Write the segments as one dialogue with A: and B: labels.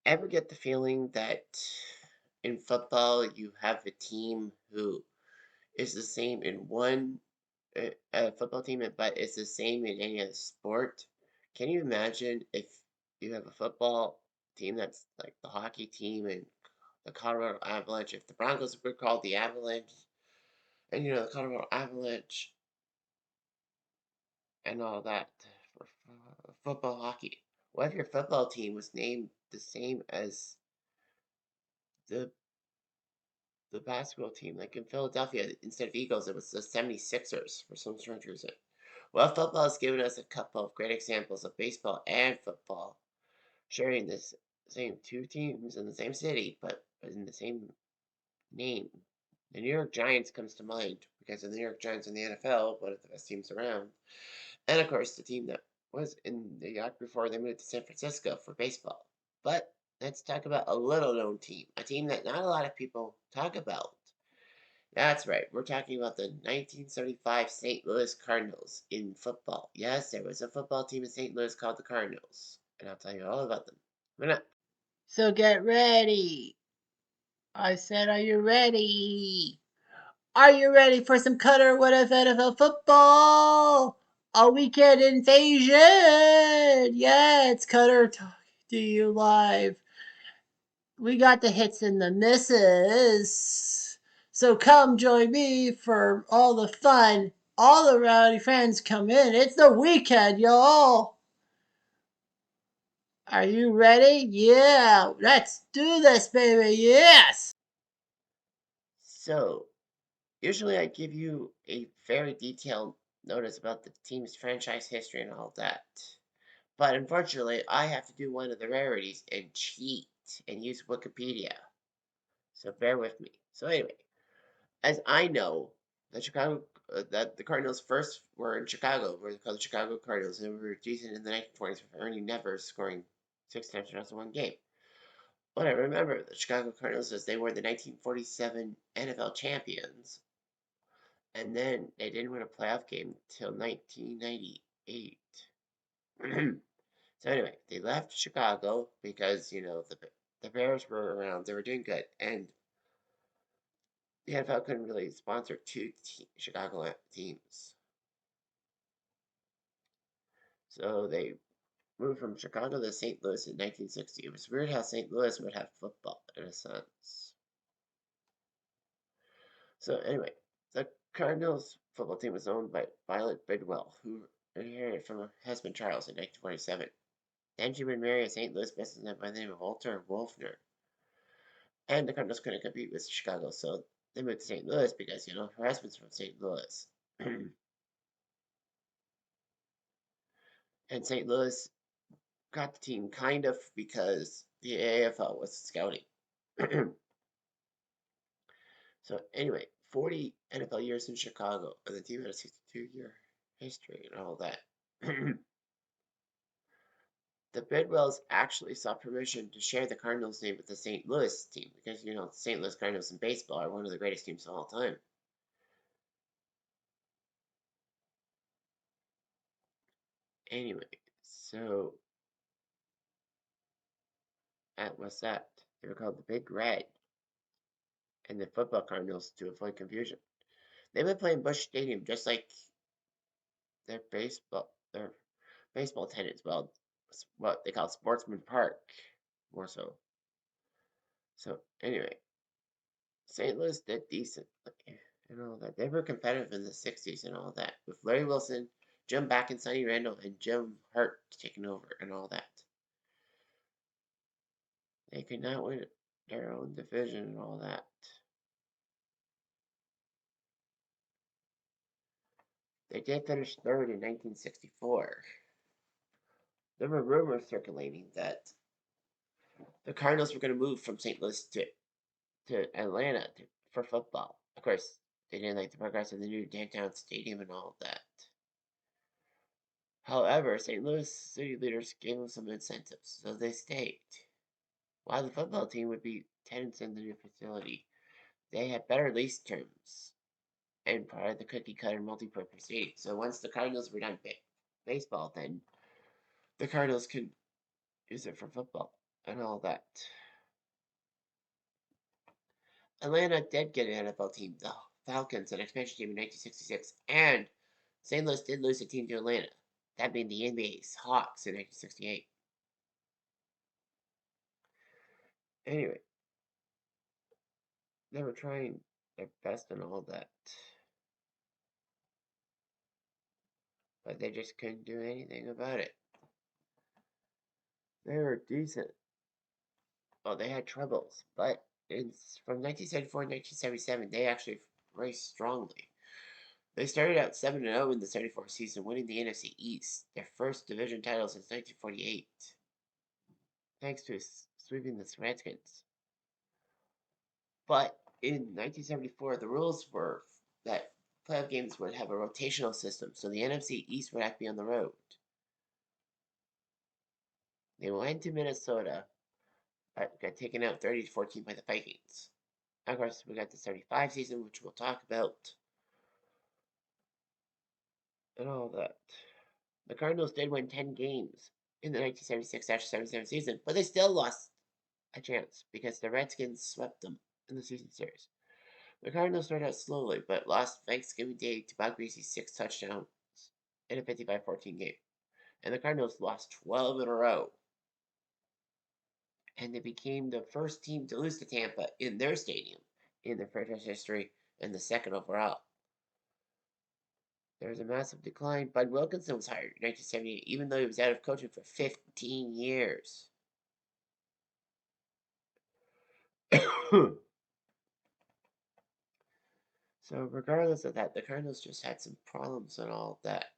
A: Ever get the feeling that in football you have a team who is the same in one football team, but it's the same in any other sport? Can you imagine if you have a football team that's like the hockey team and the Colorado Avalanche, if the Broncos were called the Avalanche, and the Colorado Avalanche and all that for football, hockey. What if your football team was named the same as the the basketball team, like in Philadelphia, instead of Eagles, it was the 76ers for some strange reason. Well, football has given us a couple of great examples of baseball and football sharing this same two teams in the same city, but in the same name. The New York Giants comes to mind because the New York Giants in the NFL, one of the best teams around, and of course the team that was in the yacht before they moved to San Francisco for baseball. But let's talk about a little known team, a team that not a lot of people talk about. That's right. We're talking about the 1975 St. Louis Cardinals in football. Yes, there was a football team in St. Louis called the Cardinals, and I'll tell you all about them. Coming up.
B: So get ready. I said, are you ready? Are you ready for some Cutter What If NFL football? A weekend invasion. Yeah, it's Cutter talking to you live. We got the hits and the misses. So come join me for all the fun. All the rowdy fans come in. It's the weekend, y'all. Are you ready? Yeah, let's do this, baby. Yes.
A: So, usually I give you a very detailed notice about the team's franchise history and all that. But unfortunately, I have to do one of the rarities and cheat and use Wikipedia. So bear with me. So anyway, as I know, that the Cardinals first were in Chicago, were called the Chicago Cardinals, and we were decent in the 1940s with Ernie never scoring 6 touchdowns in one game. What I remember the Chicago Cardinals is they were the 1947 NFL champions, and then they didn't win a playoff game until 1998. So anyway, they left Chicago because the Bears were around, they were doing good, and the NFL couldn't really sponsor two Chicago teams. So they moved from Chicago to St. Louis in 1960. It was weird how St. Louis would have football in a sense. So anyway, the Cardinals football team was owned by Violet Bidwell, who inherited from her husband Charles in 1927. Then she would marry a St. Louis businessman by the name of Walter Wolfner. And the Cardinals couldn't compete with Chicago, so they moved to St. Louis because, her husband's from St. Louis. And St. Louis got the team kind of because the AFL was scouting. So anyway, 40 NFL years in Chicago, and the team had a 62-year history and all that. The Bidwells actually sought permission to share the Cardinals name with the St. Louis team because the St. Louis Cardinals in baseball are one of the greatest teams of all time. Anyway, so that was that. They were called the Big Red and the football Cardinals to avoid confusion. They would play in Busch Stadium just like their baseball tenants. Well, what they call Sportsman Park, more so. So anyway, St. Louis did decent and all that. They were competitive in the '60s and all that, with Larry Wilson, Jim Back and Sonny Randall, and Jim Hart taking over and all that. They could not win their own division and all that. They did finish third in 1964. There were rumors circulating that the Cardinals were going to move from St. Louis to Atlanta for football. Of course, they didn't like the progress of the new downtown stadium and all of that. However, St. Louis city leaders gave them some incentives, so they stayed. While the football team would be tenants in the new facility, they had better lease terms and part of the cookie cutter multi-purpose stadium. So once the Cardinals were done baseball, then the Cardinals could use it for football. and all that. Atlanta did get an NFL team, the Falcons, an expansion team in 1966, and St. Louis did lose a team to Atlanta, that being the NBA's Hawks in 1968. Anyway, they were trying their best and all that, but they just couldn't do anything about it. They were decent. Well, they had troubles, but from 1974 to 1977, they actually raced strongly. They started out 7-0 in the 74 season, winning the NFC East, their first division title since 1948, thanks to sweeping the Redskins. But in 1974, the rules were that playoff games would have a rotational system, so the NFC East would have to be on the road. They went to Minnesota, but got taken out 30-14 by the Vikings. Of course, we got the 75 season, which we'll talk about, and all that. The Cardinals did win 10 games in the 1976-77 season, but they still lost a chance because the Redskins swept them in the season series. The Cardinals started out slowly, but lost Thanksgiving Day to Bob Greasy's 6 touchdowns in a 55-14 game. And the Cardinals lost 12 in a row. And they became the first team to lose to Tampa in their stadium in their franchise history and the second overall. There was a massive decline. Bud Wilkinson was hired in 1978, even though he was out of coaching for 15 years. So, regardless of that, the Cardinals just had some problems and all that.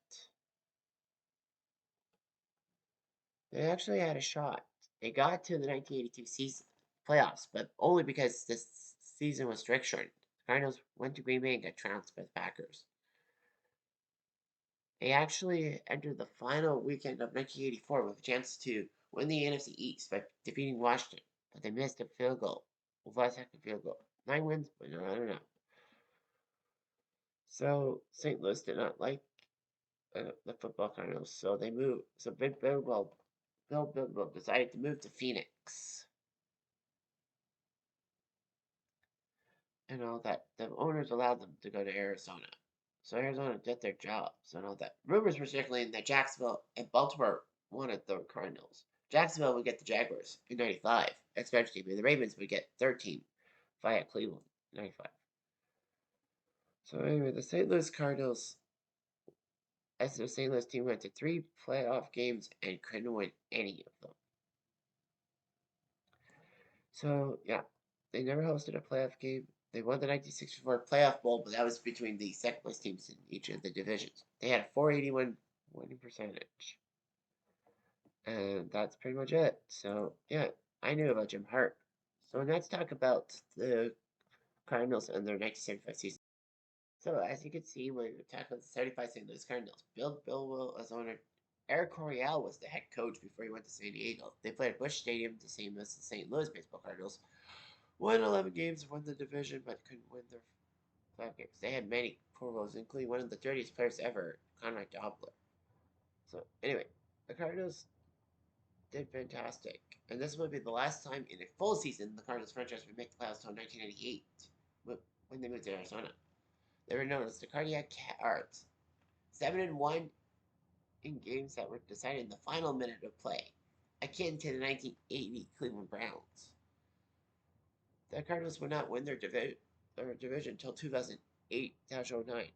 A: They actually had a shot. They got to the 1982 season playoffs, but only because this season was strict shortened. The Cardinals went to Green Bay and got trounced by the Packers. They actually entered the final weekend of 1984 with a chance to win the NFC East by defeating Washington, but they missed a field goal, a last-second field goal. 9 wins, but no, I don't know. So St. Louis did not like the football Cardinals, so they moved. So Bill decided to move to Phoenix and all that. The owners allowed them to go to Arizona. So Arizona did their jobs and all that. Rumors were circulating that Jacksonville and Baltimore wanted the Cardinals. Jacksonville would get the Jaguars in 95, expansion team, and the Ravens would get their team via Cleveland in 95. So anyway, the St. Louis Cardinals, as the St. Louis team, went to 3 playoff games and couldn't win any of them. So yeah, they never hosted a playoff game. They won the 1964 playoff bowl, but that was between the second place teams in each of the divisions. They had a 481 winning percentage. And that's pretty much it. So yeah, I knew about Jim Hart. So let's talk about the Cardinals and their 1975 season. So as you can see, when we talk about the 75 St. Louis Cardinals, Bill Billwell as owner, Eric Coryell was the head coach before he went to San Diego. They played at Busch Stadium, the same as the St. Louis baseball Cardinals. Won 11 games, won the division, but couldn't win their 5 games. They had many Pro Bowls, including one of the dirtiest players ever, Conrad Dobler. So anyway, the Cardinals did fantastic. And this would be the last time in a full season the Cardinals franchise would make the playoffs until 1998 when they moved to Arizona. They were known as the Cardiac Cards. 7-1 in games that were decided in the final minute of play, akin to the 1980 Cleveland Browns. The Cardinals would not win their division until 2008-09.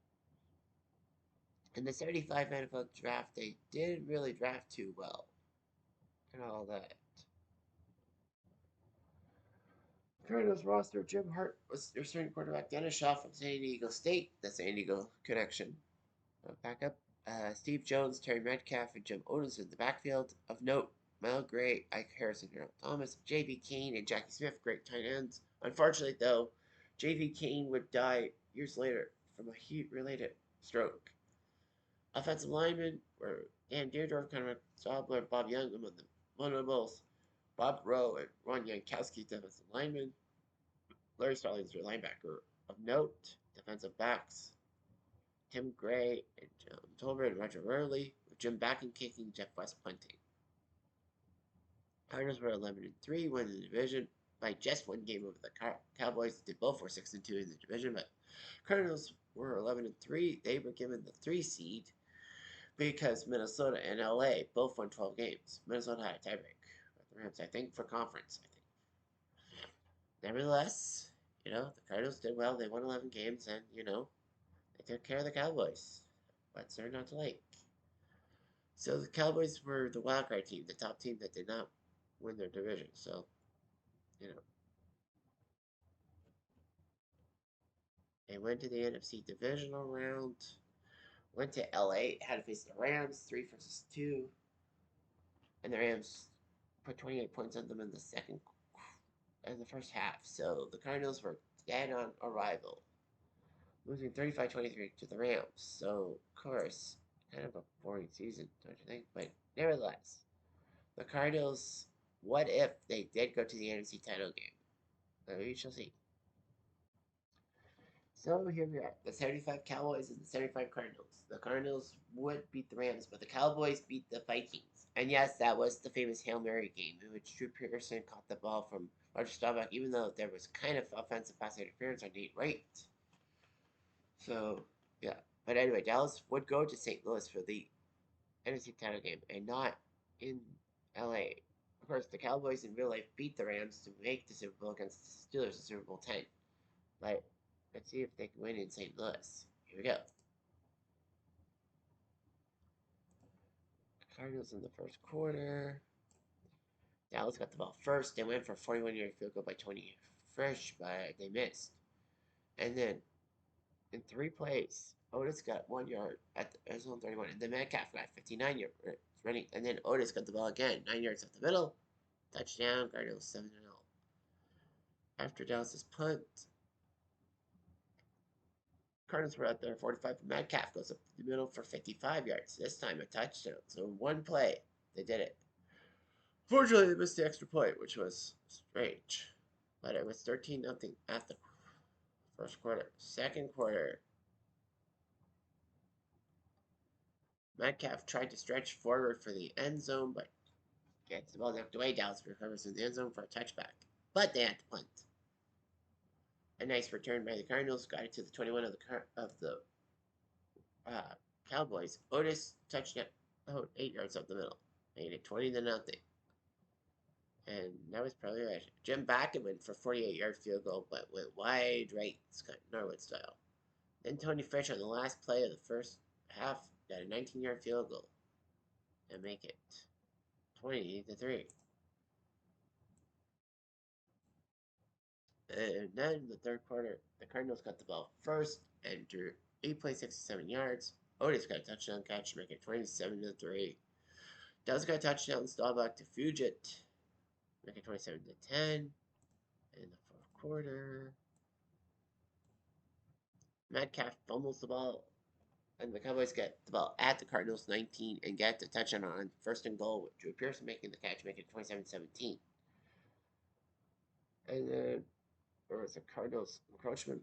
A: In the 75 NFL draft, they didn't really draft too well and all that. Cardinals roster, Jim Hart was their starting quarterback. Dennis Shaw from San Diego State, the San Diego connection. Backup, Steve Jones, Terry Metcalf, and Jim Otis in the backfield. Of note, Mel Gray, Ike Harrison, Harold Thomas, J.B. Kane, and Jackie Smith, great tight ends. Unfortunately, though, J.B. Kane would die years later from a heat-related stroke. Offensive linemen were Dan Deerdorf, Conrad Dobler, Bob Young among them. One of both, Bob Rowe and Ron Yankowski, defensive linemen. Larry Stallings, your linebacker. Of note, defensive backs, Tim Gray and John Tolbert and Roger Rurley, with Jim Backen kicking, Jeff West punting. Cardinals were 11-3, winning the division by just one game over the Cowboys. They both were 6-2 in the division, but Cardinals were 11-3. They were given the 3 seed because Minnesota and LA both won 12 games. Minnesota had a tiebreak with the Rams, I think, for conference. I think. Nevertheless, the Cardinals did well. They won 11 games, and they took care of the Cowboys. What's there not to like? So the Cowboys were the wildcard team, the top team that did not win their division. So you know they went to the NFC divisional round. Went to LA, had to face the Rams, 3-2, and the Rams put 28 points on them in the first half. So the Cardinals were dead on arrival, losing 35-23 to the Rams. So of course, kind of a boring season, don't you think? But nevertheless, the Cardinals. What if they did go to the NFC title game? We shall see. So here we are, the 75 Cowboys and the 75 Cardinals. The Cardinals would beat the Rams, but the Cowboys beat the Vikings. And yes, that was the famous Hail Mary game in which Drew Pearson caught the ball from Roger Staubach, even though there was kind of offensive pass interference on Nate Wright. So, yeah. But anyway, Dallas would go to St. Louis for the NFC title game and not in LA. Of course, the Cowboys in real life beat the Rams to make the Super Bowl against the Steelers in Super Bowl 10. But let's see if they can win in St. Louis. Here we go. Cardinals in the first quarter. Dallas got the ball first. They went for a 41-yard field goal by 20 fresh, but they missed. And then in 3 plays, Otis got 1 yard at the zone 31, and then Metcalf got 59 yards running, and then Otis got the ball again, 9 yards up the middle, touchdown, Cardinals 7-0. After Dallas's punt, Cardinals were out there 45, but Metcalf goes up the middle for 55 yards. This time a touchdown. So in 1 play, they did it. Fortunately, they missed the extra point, which was strange. But it was 13-0 at the first quarter. Second quarter, Metcalf tried to stretch forward for the end zone, but gets the ball knocked away. Dallas recovers in the end zone for a touchback. But they had to punt. A nice return by the Cardinals got it to the 21 of the uh, Cowboys. Otis touchdown, 8 yards up the middle, made it 20-0. And that was probably right. Jim Bakken went for 48-yard field goal, but went wide right, Scott Norwood style. Then Tony Fish on the last play of the first half got a 19-yard field goal and make it 20-3. And then in the third quarter, the Cardinals got the ball first and drew 8 plays, 67 yards. Otis got a touchdown catch, make it 27-3. Dallas got a touchdown, Staubach to Fugit, make it 27-10. In the fourth quarter, Metcalf fumbles the ball, and the Cowboys get the ball at the Cardinals 19 and get the touchdown on first and goal with Drew Pearson making the catch, making it 27-17. And then there was a Cardinals encroachment,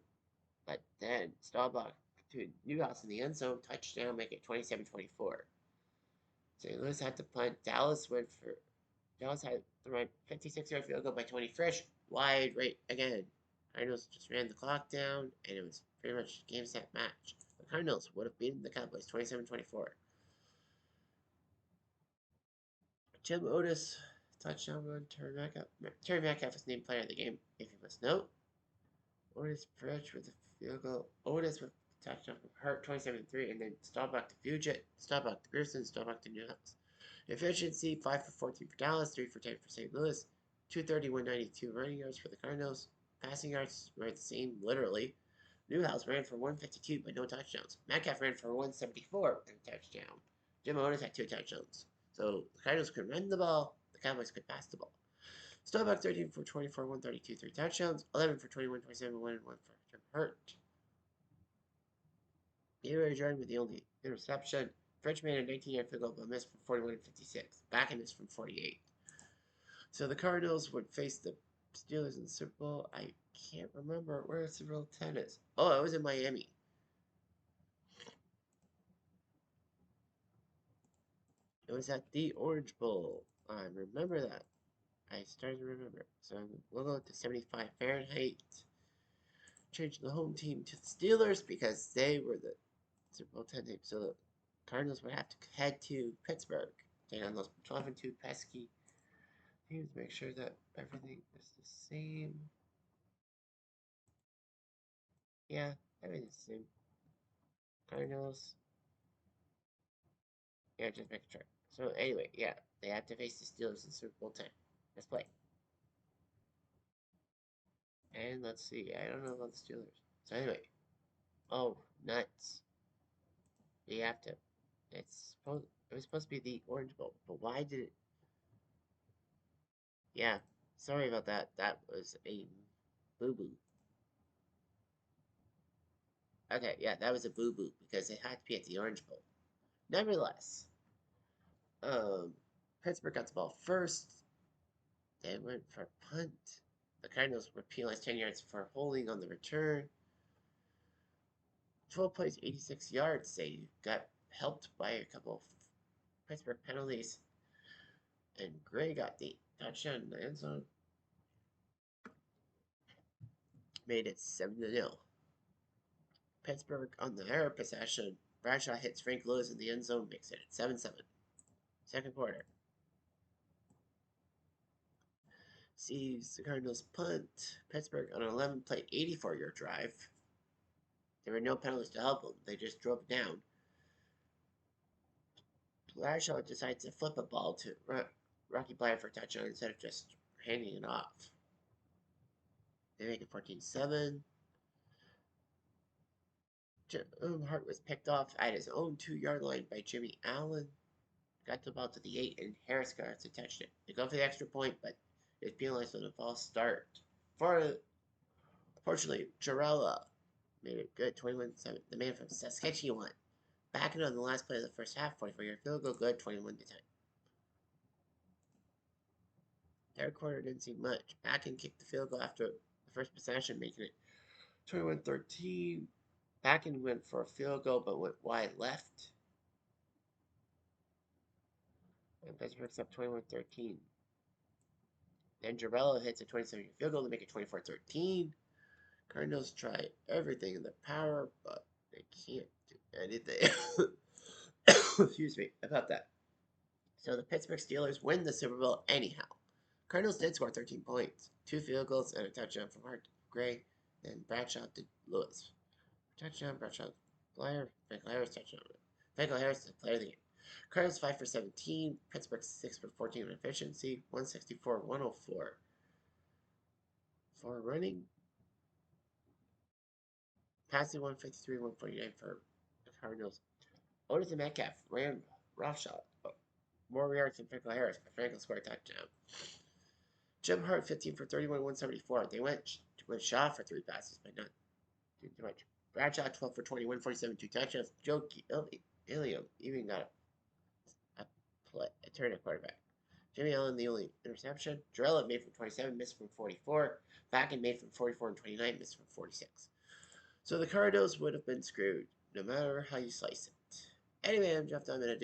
A: but then Staubach to Newhouse in the end zone, touchdown, make it 27-24. St. Louis had to punt. Dallas had to run 56-yard field goal by 20 fresh, wide right again. Cardinals just ran the clock down, and it was pretty much game set match. The Cardinals would have beaten the Cowboys 27-24. Jim Otis touchdown run. Terry Metcalf was named player of the game, if you must note. Otis French with the field goal. Otis with the touchdown from Hurt 27-3, and then Staubach to Fugit, Staubach to Pearson, Staubach to Newhouse. Efficiency 5 for 14 for Dallas, 3 for 10 for St. Louis, 230, 192 running yards for the Cardinals. Passing yards were the same, literally. Newhouse ran for 152, but no touchdowns. Metcalf ran for 174 and a touchdown. Jim Otis had 2 touchdowns. So the Cardinals could run the ball, the Cowboys could pass the ball. Staubach 13 for 24, 132, 3 touchdowns. 11 for 21, 27, 1 and 1 for Jim Hurt. Gabriel Jordan with the only interception. French made a 19-yard field goal, but missed from 41 and 56. Back in this from 48. So the Cardinals would face the Steelers in the Super Bowl. I can't remember where Super Bowl 10 is. Oh, it was in Miami. It was at the Orange Bowl. I remember that. I started to remember. So we'll go to 75 Fahrenheit. Change the home team to the Steelers because they were the Super Bowl 10 team. So the Cardinals would have to head to Pittsburgh. Take on those 12 and 2 pesky teams. Make sure that everything is the same. Yeah, everything's the same. Cardinals. Yeah, just make sure. So anyway, yeah, they have to face the Steelers in Super Bowl 10. Let's play. And let's see. I don't know about the Steelers. So anyway. Oh, nuts. We have to. It was supposed to be the Orange Bowl, but why did it? Yeah, sorry about that. That was a boo boo. Okay, yeah, that was a boo boo because it had to be at the Orange Bowl. Nevertheless, um, Pittsburgh got the ball first. They went for a punt. The Cardinals were penalized 10 yards for holding on the return. 12 plays, 86 yards. They got helped by a couple of Pittsburgh penalties. And Gray got the touchdown in the end zone. Made it 7-0. Pittsburgh on the air possession. Bradshaw hits Frank Lewis in the end zone, makes it 7-7. Second quarter. Sees the Cardinals punt. Pittsburgh on an 11-play, 84-yard drive. There were no penalties to help them. They just drove down. Bradshaw decides to flip a ball to Rocky Bryant for a touchdown instead of just handing it off. They make it 14-7. Hart was picked off at his own 2-yard line by Jimmy Allen. Got the ball to the 8, and Harris got to touch it. They go for the extra point, but it's penalized with a false start. Fortunately, Jarella made it good, 21-7. The man from Saskatchewan. Back in on the last play of the first half, 44-yard field goal, good, 21-10. Third quarter didn't see much. Back and kicked the field goal after the first possession, making it 21-13. Back and went for a field goal, but went wide left. And Pittsburgh's up 21-13. Then Jarella hits a 27-yard field goal to make it 24-13. Cardinals try everything in their power, but they can't do anything. Excuse me about that. So the Pittsburgh Steelers win the Super Bowl anyhow. Cardinals did score 13 points, 2 field goals, and a touchdown from Hart Gray, and Bradshaw to Lewis. Touchdown, Bradshaw, player, Michael Harris touchdown. Michael Harris, the player of the game. Cardinals 5 for 17, Pittsburgh 6 for 14 in efficiency, 164-104 for running. Passing 153, 149 for the Cardinals. Otis and Metcalf ran roughshod. More yards than Franco Harris, but Franco scored a touchdown. Jim Hart 15 for 31, 174. They went Shaw for 3 passes, but not too much. Bradshaw 12 for 20, 147, 2 touchdowns. Joe Ilium even got a turn at quarterback. Jimmy Allen, the only interception. Jarella made from 27, missed from 44. Backen made from 44 and 29, missed from 46. So the Cardinals would have been screwed, no matter how you slice it. Anyway, I'm Jeff Diamond.